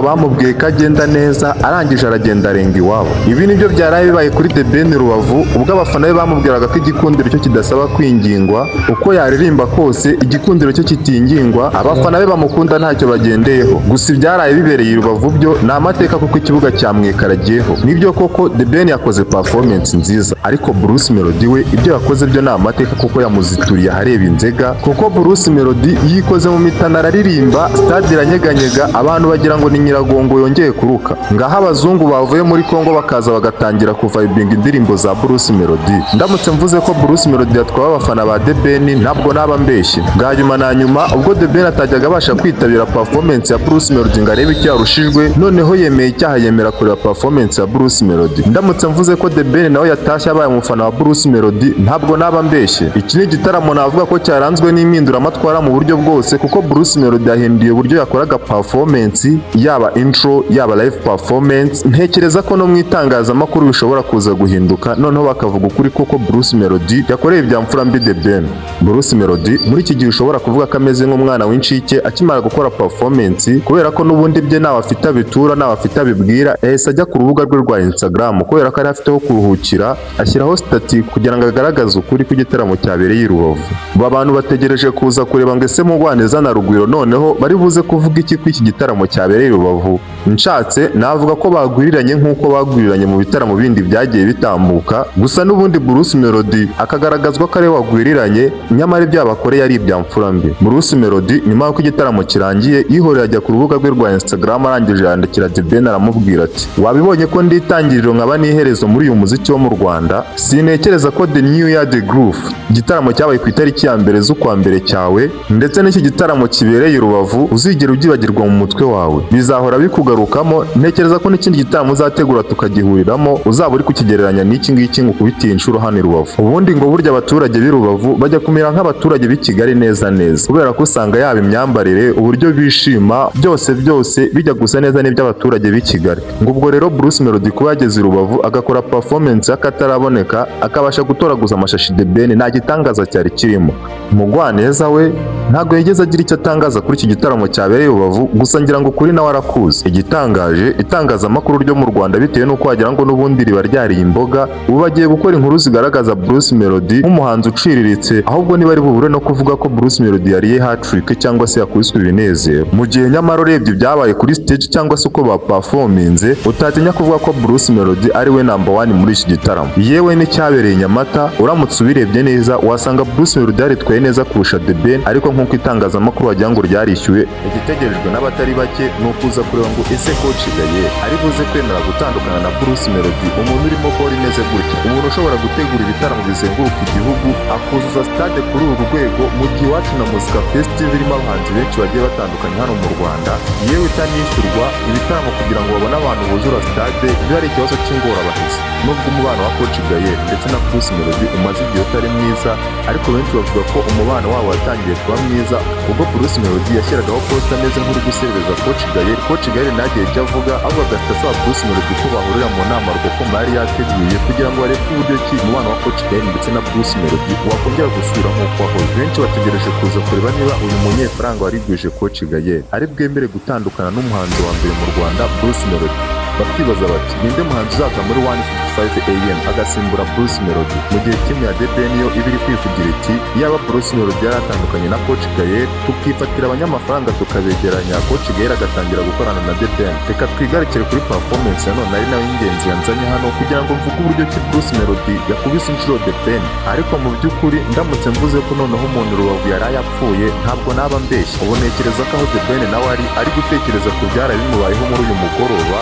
bamubwiye ko agenda neza arangije aragenda arenga iwabo. Ibi nibyo byaraye bibaye kuri The Ben Rubavu ubwo abafana be bamubwiraga ko igikundiro cyo kidasaba kwingingwa, uko yaririmba kose igikundiro cyo kitingingwa, abafana be bamukunda ntacyo bagendeyeho. Gusa ibyaraye bibereye i Rubavu byo ni amateka kuko ikibuga cyamwikaragiyeho. Nibyo koko The Ben yakoze performance nziza, ariko Bruce Melody we ibyo yakoze byo ni amateka kuko yamuzituriye ahareba inzega, kuko Bruce Melody yikoze mu mitana araririmba stade iranyeganyega, abantu bagira ngo ni Nyiragongo yongeye kuruka. Ngaho abazungu bavuye muri Kongo bakaza bagatangira kuvibinga indirimbo za Bruce Melody. Ndamutse mvuze ko Bruce Melody yatwaye abafana ba The Ben ntabwo naba mbeshye. Bwa nyuma na nyuma ubwo The Ben atajyaga abasha kwitabira performance ya Bruce Melody ngo arebe icyo yarushijwe, noneho yemeye icyaha yemera kureba performance ya Bruce Melody. Ndamutse mvuze ko The Ben nawe yatashye abaye umufana wa Bruce Melody ntabwo naba mbeshye. Iki ni igitaramo navuga ko cyaranzwe n'impinduramatwara mu buryo bwose, kuko Bruce Melody yahinduye uburyo yakoraga performance, yaba intro yaba live performance. Ntekereza ko no mu itangazamakuru bishobora kuza guhinduka, noneho bakavuga ukuri koko Bruce Melody yakoreye ibya mfura mbi The Ben. Bruce Melody muri iki gihe ushobora kuvuga ko ameze nk'umwana w'incike akimara gukora performance, kubera ko n'ubundi bye nawe afite abitura nawe afite abibwira. Yahise ajya ku rubuga rwe rwa Instagram kubera ko ari afite aho kuruhukira, ashyiraho stati kugira ngo agaragaze ukuri ku gitaramo cyabereye i Rubavu. Abantu bategereje kuza kureba ngo ese Mugwaneza na Rugwiro noneho bari buze kuvuga iki ku iki gitaramo cyabereye i Rubavu. Nshatse navuga ko bagwiriranye nk'uko bagwiriranye mu bitaramo bindi byagiye bitambuka, gusa n'ubundi Bruce Melody akagaragazwa ko ari wagwiriranye, nyamara ibyo abakoreye ari ibya mfura mbi. Bruce Melody nyuma y'uko igitaramo kirangiye yihorera ajya ku rubuga rwe rwa Instagram, arangije yandikira The Ben aramubwira ati wabibonye ko ndi itangiriro nkaba n'iherezo muri uyu muziki wo mu Rwanda. Sinekereza ko The New Year The Groove igitaramo cyabaye ku itariki ya mbere z'ukwa mbere cyawe ndetse n'iki gitaramo kibereye i Rubavu uzigera ubyibagirwa mu mutwe wawe, bizahora bikugarukamo. Ntekereza ko n'ikindi gitaramo uzategura tukagihuriramo uzaba uri kukigereranya n'iki ngiki ngo ukubitiye inshuro hano i Rubavu. Ubundi ngo burya abaturage b'i Rubavu bajya kumera nk'abaturage b'i Kigali neza neza, kubera ko usanga yaba imyambarire, uburyo bishima, byose bijya gusa neza n'iby'abaturage b'i Kigali. Ngo ubwo rero Bruce Melody kuba yageze i Rubavu agakora performance y'akataraboneka, akabasha gutoraguza amashashi The Ben, nta gitangaza cyari kirimo. Mugwaneza we ntabwo yigeze agira icyo atangaza kuri iki gitaramo cyabereye i Rubavu, gusa ngira ngo kuri nawe arakuzi. Igitangaje itangazamakuru ryo mu Rwanda bitewe n'uko wagira ngo n'ubundi riba ryariye imboga, ubu bagiye gukora inkuru zigaragaza Bruce Melody nk'umuhanzi uciriritse, ahubwo niba ari bubure no kuvuga ko Bruce Melody yariye hat-trick cyangwa se yakubiswe ibinezero. Mu gihe nyamara urebye ibyabaye kuri stage cyangwa se uko baperforminze, utatinya kuvuga ko Bruce Melody ari we number one muri iki gitaramo. Yewe n'icyabereye Nyamata uramutse ubirebye neza wasanga Bruce Melody yaritwaye neza kurusha The Ben, ariko nk'uko itangazamakuru wagira ngo ryarishyuwe, igitegerejwe n'abatari bake ni ukuza kureba ngo ese Coach Gaye ari buze kwemera gutandukana na Bruce Melody, umuntu urimo kora imeze gutya, umuntu ushobora gutegura ibitaramo bizenguruka igihugu akuzuza stade kuri uru rwego, mu gihe Iwacu na Muzika Festival irimo abahanzi benshi bagiye batandukanye hano mu Rwanda, yewe itanishyurwa ibitaramo kugira ngo babone abantu buzura stade biba ari ikibazo cy'ingorabahizi. Nubwo umubano wa Coach Gaye ndetse na Bruce Melody umaze igihe utari mwiza, ariko benshi bavuga ko umubano wabo watangiye kuba mwiza ubwo Bruce Melody yashyiragaho post ameze nk'uri guserereza Coach Gaye. Coach Gaye ntagiye icyo avuga, ahubwo agahita asaba Bruce Melody ko bahurira mu nama rukokoma yari yateguye kugira ngo barebe uburyo ki umubano wa Coach Gaye ndetse na Bruce Melody wakongera gusubira nk'uko wahoze. Benshi bategereje kuza kureba niba uyu munyefaranga warigwije Coach Gaye ari bwemere gutandukana n'umuhanzi wa mbere mu Rwanda Bruce Melody. Bakibaza bati ninde muhanzi uzaza muri 155 AM agasimbura Bruce Melody, mu gihe timu ya The Ben yo ibiri kwivugira iti yaba Bruce Melody yaratandukanye na Coach Gaye tukifatira abanyamafaranga tukabegeranya, Coach Gaye agatangira gukorana na The Ben. Reka twigarukire kuri performance ya none ari nayo ingenzi yanzanye hano kugira ngo mvuge uburyo ki Bruce Melody yakubise inshuro The Ben, ariko mu by'ukuri ndamutse mvuze ko noneho umuntu Rubavu yari yapfuye ntabwo naba mbeshya. Ubu ntekereza ko aho The Ben nawe ari gutekereza ku byara bimubayeho muri uyu mugoroba,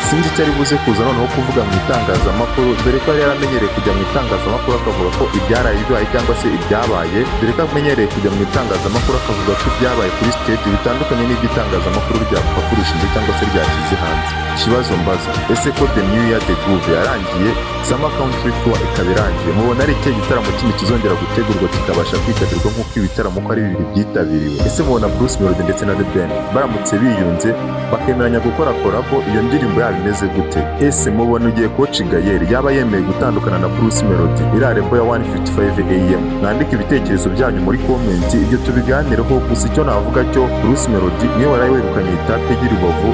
sinzi icyo ari buze kuza noneho kuvuga mu itangazamakuru, dore ko yari yaramenyereye kujya mu itangazamakuru akavuga ko ibyaraye bibaye cyangwa se ibyabaye, dore ko amenyereye kujya mu itangazamakuru akavuga ko ibyabaye kuri stage bitandukanye n'iby'itangazamakuru ryapapurishije cyangwa se ryashyize hanze. Ikibazo mbaza, ese ko The New Year The Groove yarangiye, Summer Country Tour ikaba irangiye, mubona ari ikihe gitaramo kindi kizongera gutegurwa kikabasha kwitabirwa nk'uko ibitaramo ko ari bibiri byitabiriwe? Ese mubona Bruce Melody ndetse na The Ben baramutse biyunze bakemeranya gukora collabo, iyo ndirimbo yaba imeze gute? Ese mubona ugiye Coach Gaye yaba yemeye gutandukana na Bruce Melody irarembo ya 155 AM? Mwandike ibitekerezo byanyu muri comment, ibyo tubiganireho. Gusa icyo navuga cyo Bruce Melody niwe waraye wegukanye itape ry'i Rubavu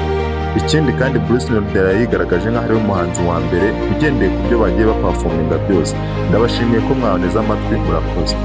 Ikindi kandi Bruce Melody yari yigaragaje nk'aho ari we muhanzi wa mbere ugendeye ku byo bagiye bapafominga byose. Ndabashimiye ko mwaneze amatwi, murakoze.